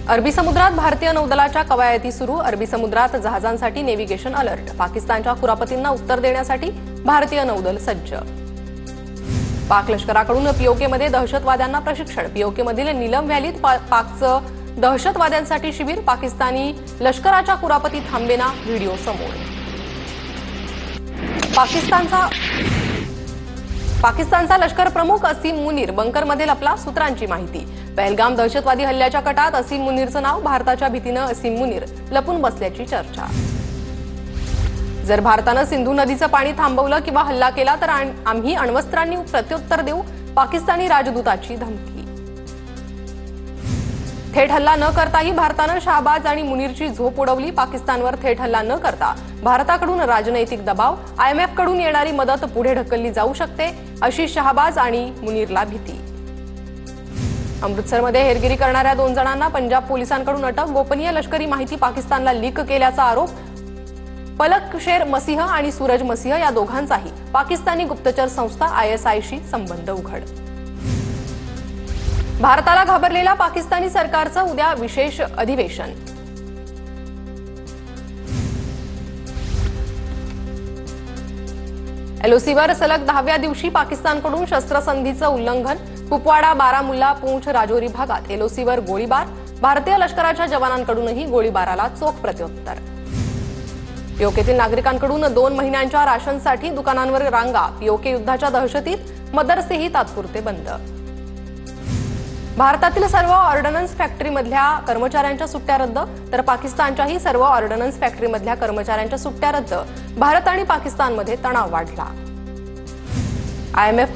अरबी समुद्रात भारतीय नौदलाच्या कवायती सुरू। अरबी समुद्रात जहाजांसाठी नेव्हिगेशन अलर्ट। पाकिस्तानच्या कुरापतींना उत्तर देण्यासाठी भारतीय नौदल सज्ज। पाक लष्कराकडून पीओकेमध्ये दहशतवाद्यांना प्रशिक्षण। पीओकेमधील नीलम व्हॅलीत पाकचं दहशतवाद्यांसाठी शिबिर। पाकिस्तानी लष्कराच्या कुरापती थांबेना, व्हिडिओ समोर। पाकिस्तानचा लष्कर प्रमुख असीम मुनीर बंकरमध्ये लपला, सूत्रांची माहिती। पहलगाम दहशतवादी हल्ल्याच्या कटात असीम मुनीरचं नाव। भारताच्या भीतीनं असीम मुनीर लपून बसल्याची चर्चा। जर भारतानं सिंधू नदीचं पाणी थांबवलं किंवा हल्ला केला तर आम्ही अण्वस्त्रांनी प्रत्युत्तर देऊ, पाकिस्तानी राजदूताची धमकी। थेट हल्ला न करताही भारतानं शहबाज आणि मुनीरची झोप उडवली। पाकिस्तानवर थेट हल्ला न करता भारताकडून राजनैतिक दबाव, IMF कडून येणारी मदत पुढे ढकलली जाऊ शकते, अशी शहबाज आणि मुनीरला भीती। अमृतसरमध्ये हेरगिरी करणाऱ्या 2 जणांना पंजाब पोलिसांकडून अटक। गोपनीय लष्करी माहिती पाकिस्तानला लीक केल्याचा आरोप। पलक शेर मसीह आणि सूरज मसीह या दोघांचाही पाकिस्तानी गुप्तचर संस्था ISI-शी संबंध उघड। भारताला घाबरलेल्या पाकिस्तानी सरकारचं उद्या विशेष अधिवेशन। LOCवर सलग 10व्या दिवशी पाकिस्तानकडून शस्त्रसंधीचं उल्लंघन। कुपवाडा, बारामुल्ला, पूंछ, राजौरी भागात LOCवर गोळीबार। भारतीय लष्कराच्या जवानांकडूनही गोळीबाराला चोख प्रत्युत्तर। पीओकेतील नागरिकांकडून 2 महिन्यांच्या राशनसाठी दुकानांवर रांगा। पीओके युद्धाच्या दहशतीत मदरसेही तात्पुरते बंद। भारतातील सर्व ऑर्डनन्स फॅक्टरीमधल्या कर्मचाऱ्यांच्या सुट्ट्या रद्द, तर पाकिस्तानच्याही सर्व ऑर्डनन्स फॅक्टरीमधल्या कर्मचाऱ्यांच्या सुट्ट्या रद्द। भारत आणि पाकिस्तानमध्ये तणाव वाढला। IMF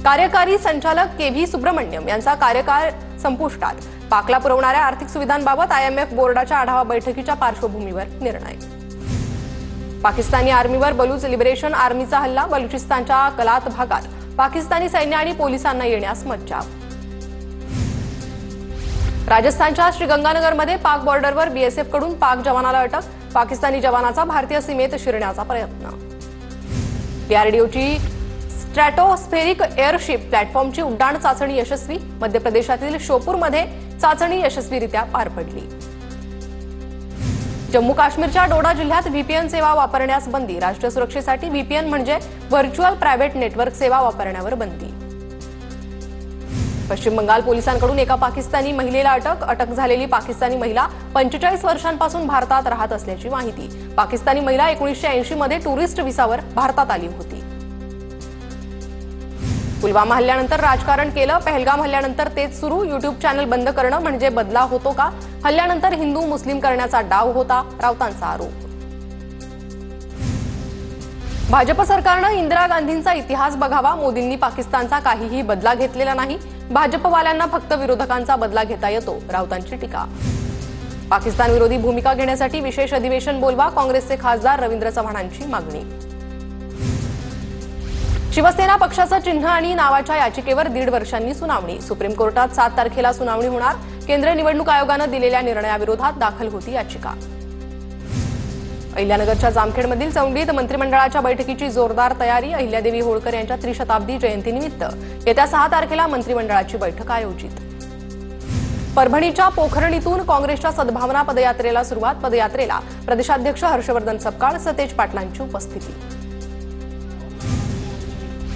कार्यकारी संचालक KV सुब्रमण्यम यांचा कार्यकाळ संपुष्टात। पाकला पुरवणाऱ्या आर्थिक सुविधांबाबत IMF बोर्डाच्या आढावा बैठकीच्या पार्श्वभूमीवर निर्णय। पाकिस्तानी आर्मीवर बलूच लिबरेशन आर्मीचा हल्ला। बलुचिस्तानच्या कलात भागात पाकिस्तानी सैन्य आणि पोलिसांना येण्यास मज्जाव। राजस्थानच्या श्रीगंगानगरमध्ये पाक बॉर्डरवर BSF कडून पाक जवानाला अटक। पाकिस्तानी जवानाचा भारतीय सीमेत शिरण्याचा प्रयत्न। DRDOची स्ट्रॅटोस्फेरिक एअरशिप प्लॅटफॉर्मची उड्डाण चाचणी यशस्वी। मध्य प्रदेशातील शोपूरमध्ये चाचणी यशस्वीरित्या पार पडली। जम्मू काश्मीरच्या डोडा जिल्ह्यात VPN सेवा वापरण्यास बंदी। राष्ट्रीय सुरक्षेसाठी VPN म्हणजे व्हर्च्युअल प्रायव्हेट नेटवर्क सेवा वापरण्यावर बंदी। पश्चिम बंगाल पोलिसांकडून एका पाकिस्तानी महिलेला अटक। अटक झालेली पाकिस्तानी महिला 45 वर्षांपासून भारतात राहत असल्याची माहिती। पाकिस्तानी महिला 1980 मध्ये टुरिस्ट व्हिसावर भारतात आली होती। पुलवामा हल्ल्यानंतर राजकारण केलं। पहलगाम हल्ल्यानंतर तेच सुरू। YouTube चॅनल बंद करणं म्हणजे बदला होतो का? हल्ल्यानंतर हिंदू मुस्लिम करण्याचा डाव होता, राऊतांचा आरोप। भाजप सरकारनं इंदिरा गांधींचा इतिहास बघावा। मोदींनी पाकिस्तानचा काहीही बदला घेतलेला नाही। भाजपवाल्यांना फक्त विरोधकांचा बदला घेता येतो, राऊतांची टीका। पाकिस्तान विरोधी भूमिका घेण्यासाठी विशेष अधिवेशन बोलवा। काँग्रेसचे खासदार रवींद्र चव्हाणांची मागणी। शिवसेना पक्षाचं चिन्ह आणि नावाच्या याचिकेवर 1.5 वर्षांनी सुनावणी। सुप्रीम कोर्टात 7 तारखेला सुनावणी होणार। केंद्रीय निवडणूक आयोगानं दिलेल्या निर्णयाविरोधात दाखल होती याचिका। अहिल्यानगरच्या जामखेडमधील चौंडीत मंत्रिमंडळाच्या बैठकीची जोरदार तयारी। अहिल्यादेवी होळकर यांच्या त्रिशताब्दी जयंतीनिमित्त येत्या 6 तारखेला मंत्रिमंडळाची बैठक आयोजित। परभणीच्या पोखरणीतून काँग्रेसच्या सद्भावना पदयात्रेला सुरुवात। पदयात्रेला प्रदेशाध्यक्ष हर्षवर्धन सपकाळ, सतेज पाटलांची उपस्थिती।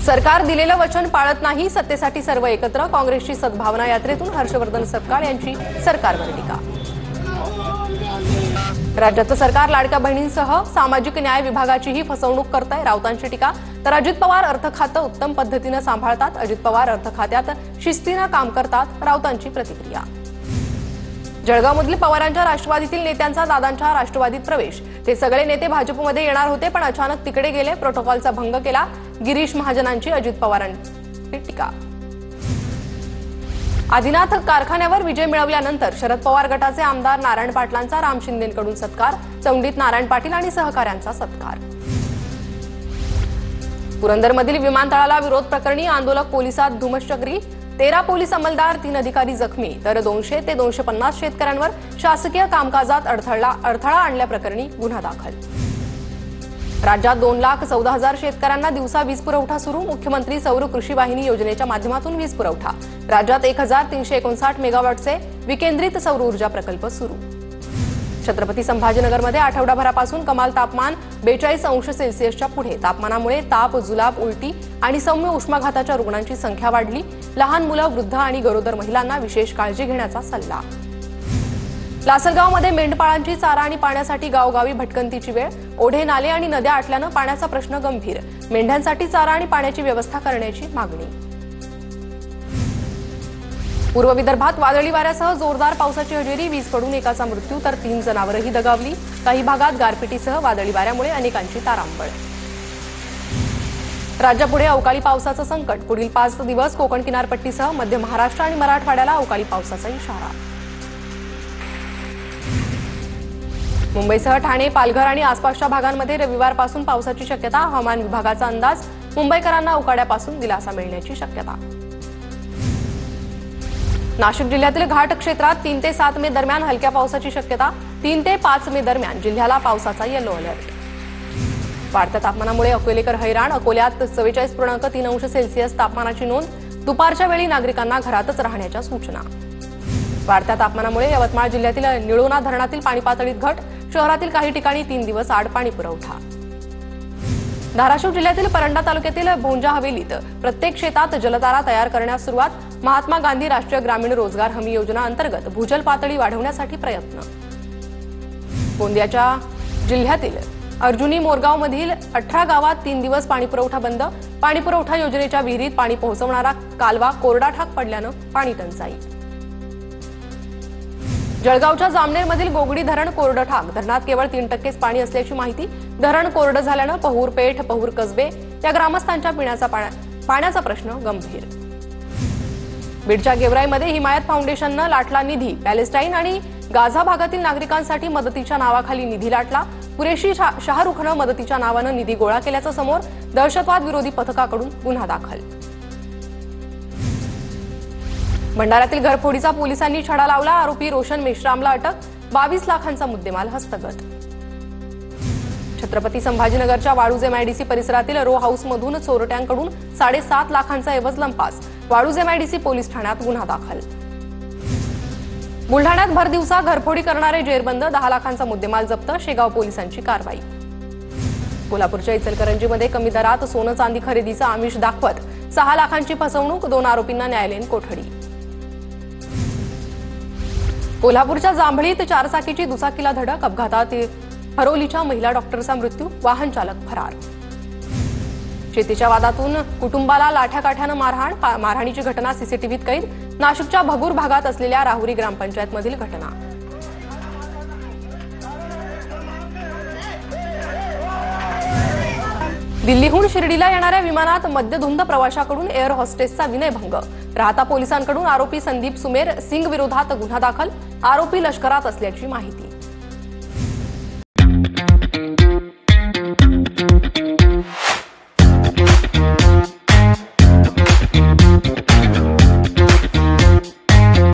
सरकार दिलेलं वचन पाळत नाही, सत्तेसाठी सर्व एकत्र। काँग्रेसची सद्भावना यात्रेतून हर्षवर्धन सपकाळ यांची सरकारवर टीका। राज्याचं सरकार लाडक्या बहिणींसह सामाजिक न्याय विभागाचीही फसवणूक करतंय, राऊतांची टीका। तर अजित पवार अर्थ खातं उत्तम पद्धतीनं सांभाळतात। अजित पवार अर्थ खात्यात शिस्तीनं काम करतात, राऊतांची प्रतिक्रिया। जळगावमधील पवारांच्या राष्ट्रवादीतील नेत्यांचा दादांच्या राष्ट्रवादीत प्रवेश। ते सगळे नेते भाजपमध्ये येणार होते, पण अचानक तिकडे गेले, प्रोटोकॉलचा भंग केला। गिरीश महाजनांची अजित पवारांची टीका। आदिनाथ कारखान्यावर विजय मिळवल्यानंतर शरद पवार गटाचे आमदार नारायण पाटलांचा राम शिंदेंकडून सत्कार। चौंडीत नारायण पाटील आणि सहकाऱ्यांचा सत्कार। पुरंदरमधील विमानतळाला विरोध प्रकरणी आंदोलक पोलिसात धुमश्चक्री। 13 पोलीस अंमलदार 3 अधिकारी जखमी तर 200 ते 250 शेतकऱ्यांवर शासकीय कामकाजात अडथळा आणल्याप्रकरणी गुन्हा दाखल। राज्यात 2,14,000 शेतकऱ्यांना दिवसा वीज पुरवठा सुरू। मुख्यमंत्री सौर कृषी वाहिनी योजनेच्या माध्यमातून वीज पुरवठा। राज्यात 1,359 मेगावॉटचे विकेंद्रित सौर ऊर्जा प्रकल्प सुरू। छत्रपती संभाजीनगरमध्ये आठवडाभरापासून कमाल तापमान 42 अंश सेल्सिअसच्या पुढे। तापमानामुळे ताप, जुलाब, उलटी आणि सौम्य उष्माघाताच्या रुग्णांची संख्या वाढली। लहान मुलं, वृद्ध आणि गरोदर महिलांना विशेष काळजी घेण्याचा सल्ला। लासलगावमध्ये मेंढपाळांची चारा आणि पाण्यासाठी गावगावी भटकंतीची वेळ। ओढे, नाले आणि नद्या आटल्यानं पाण्याचा प्रश्न गंभीर। मेंढ्यांसाठी चारा आणि पाण्याची व्यवस्था करण्याची मागणी। पूर्व विदर्भात वादळी वाऱ्यासह जोरदार पावसाची हजेरी। वीज पडून एकाचा मृत्यू तर 3 जनावरही दगावली। काही भागात गारपिटीसह वादळी वाऱ्यामुळे अनेकांची तारांबळ। राज्यापुढे अवकाळी पावसाचं संकट। पुढील 5 दिवस कोकण किनारपट्टीसह मध्य महाराष्ट्र आणि मराठवाड्याला अवकाळी पावसाचा इशारा। मुंबईसह ठाणे, पालघर आणि आसपासच्या भागांमध्ये रविवारपासून पावसाची शक्यता। हवामान विभागाचा अंदाज। मुंबईकरांना उकाड्यापासून दिलासा मिळण्याची शक्यता। नाशिक जिल्ह्यातील घाट क्षेत्रात 3 ते 7 मे दरम्यान हलक्या पावसाची शक्यता। 3 ते 5 मे दरम्यान जिल्ह्याला पावसाचा येलो अलर्ट। वाढत्या तापमानामुळे अकोलेकर हैराण। अकोल्यात 44.3 अंश सेल्सिअस तापमानाची नोंद। दुपारच्या वेळी नागरिकांना घरातच राहण्याच्या सूचना। वाढत्या तापमानामुळे यवतमाळ जिल्ह्यातील निळोणा धरणातील पाणी पातळीत घट। शहरातील काही ठिकाणी 3 दिवस आड पाणी पुरवठा। धाराशिव जिल्ह्यातील परंडा तालुक्यातील भोंजा हवेलीत प्रत्येक शेतात जलतारा तयार करण्यास सुरुवात। महात्मा गांधी राष्ट्रीय ग्रामीण रोजगार हमी योजना अंतर्गत भूजल पातळी वाढवण्यासाठी प्रयत्न। गोंदियाच्या जिल्ह्यातील अर्जुनी मोरगावमधील 18 गावात 3 दिवस पाणीपुरवठा बंद। पाणीपुरवठा योजनेच्या विहिरीत पाणी पोहोचवणारा कालवा कोरडा ठाक पडल्यानं पाणी टंचाई। जळगावच्या जामनेरमधील गोगडी धरण कोरडं ठाक। धरणात केवळ 3%च पाणी असल्याची माहिती। धरण कोरडं झाल्यानं पहूर पेठ, पहूर कसबे या ग्रामस्थांच्या पाण्याचा प्रश्न गंभीर। बीडच्या गेवराईमध्ये हिमायत फाउंडेशननं लाटला निधी। पॅलेस्टाईन आणि गाझा भागातील नागरिकांसाठी मदतीच्या नावाखाली निधी लाटला। कुरेशी शाहरुखनं मदतीच्या नावानं निधी गोळा केल्याचं समोर। दहशतवाद विरोधी पथकाकडून गुन्हा दाखल। भंडाऱ्यातील घरफोडीचा पोलिसांनी छडा लावला। आरोपी रोशन मेश्रामला अटक। 22 लाखांचा मुद्देमाल हस्तगत। छत्रपती संभाजीनगरच्या वाळूज एमआयडीसी परिसरातील रो हाऊसमधून चोरट्यांकडून 7.5 लाखांचा एवज लंपास। वाळूज एमआयडीसी पोलीस ठाण्यात गुन्हा दाखल। बुलढाण्यात भरदिवसा घरफोडी करणारे जेरबंद। 10 लाखांचा मुद्देमाल जप्त। शेगाव पोलिसांची कारवाई। कोल्हापूरच्या इचलकरंजीमध्ये कमी दरात सोनं चांदी खरेदीचं आमिष दाखवत 6 लाखांची फसवणूक। 2 आरोपींना न्यायालयीन कोठडी। कोल्हापूरच्या जांभळीत 4 चाकीची दुचाकीला धडक। अपघातात हरोलीच्या महिला डॉक्टरचा मृत्यू। वाहन चालक फरार। शेतीच्या वादातून कुटुंबाला लाठ्याकाठ्यानं मारहाणीची घटना सीसीटीव्हीत कैद। नाशिकच्या भगूर भागात असलेल्या राहुरी ग्रामपंचायतमधील घटना। दिल्लीहून शिर्डीला येणाऱ्या विमानात मद्यधुंद प्रवाशाकडून एअर हॉस्टेसचा विनयभंग। राहता पोलिसांकडून आरोपी संदीप सुमेर सिंग विरोधात गुन्हा दाखल। आरोपी लष्करात असल्याची माहिती।